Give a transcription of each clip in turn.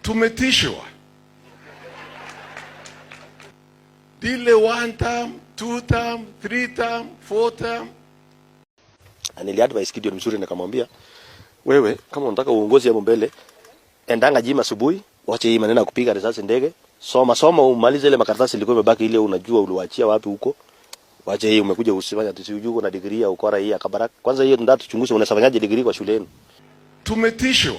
Tumetishwa dile 1 term, 2 term, 3 term, 4 term. Niliadvise Gideon mzuri nikamwambia, wewe kama unataka uongozi hapo mbele, endanga gym asubuhi, wache hii maneno ya kupiga risasi ndege, soma umalize ile makaratasi ilikuwa imebaki ile unajua uliwaachia wapi huko. Wache hii umekuja usifanya tusijui na degree ya ukora hii ya Kabarak. Kwanza hiyo ndio tuchunguze unafanyaje degree kwa shuleni. Tumetishwa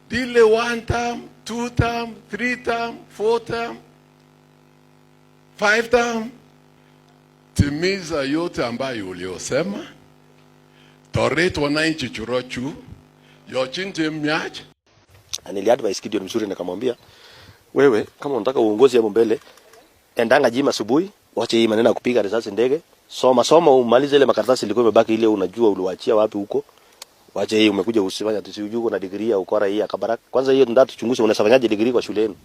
dile 1 term, 2 term, 3 term, 4 term, 5 term. Timiza yote ambayo uliosema. Toret wananchi churochu. Yochinje mnyaj. Niliadvise Gideon mzuri nikamwambia, wewe kama unataka uongozi hapo mbele, endanga gym asubuhi, wache hii maneno ya kupiga risasi ndege, soma umalize ile makaratasi ilikuwa imebaki ile unajua uliwaachia wapi huko. Wache hii umekuja usifanya tusijui na degree ya ukora hii ya Kabarak. Kwanza hiyo ndio tuchunguze unafanyaje degree kwa shuleni.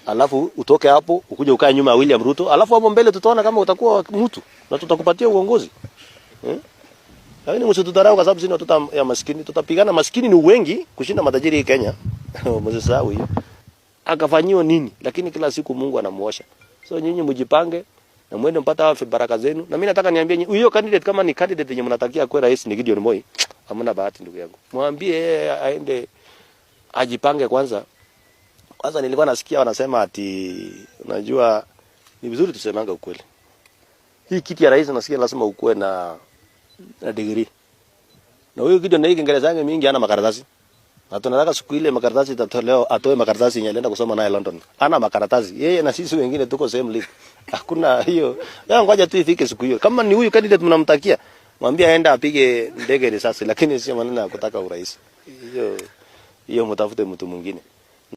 Alafu utoke hapo ukuje ukae nyuma ya William Ruto, alafu hapo mbele tutaona kama utakuwa mtu na tutakupatia uongozi. Lakini msitudharau kwa sababu sisi watoto ya maskini, tutapigana. Maskini ni wengi kushinda matajiri Kenya. Msisahau hiyo. Akafanyiwa nini? Lakini kila siku Mungu anamuosha. So nyinyi mjipange na mwende mpata hapo baraka zenu. Na mimi nataka niambie nyinyi, huyo candidate kama ni candidate yenye mnatakia kwa rais ni Gideon Moi, hamna bahati ndugu yangu. Mwambie yeye aende ajipange kwanza. Kwanza nilikuwa nasikia wanasema ati unajua ni vizuri tusemanga ukweli. Hii kiti ya rais nasikia lazima ukue na degree. Na huyo Gideon na hii Kiingereza yake mingi ana makaratasi. Na tunataka siku ile makaratasi itatolewa, atoe makaratasi yenye alienda kusoma naye London. Ana makaratasi. Yeye na sisi wengine tuko same league. Hakuna hiyo. Yeye ngoja tu ifike siku hiyo. Kama ni huyu candidate mnamtakia, mwambie aende apige ndege risasi, lakini sio maneno ya kutaka urais. Hiyo mtafute mtu mwingine.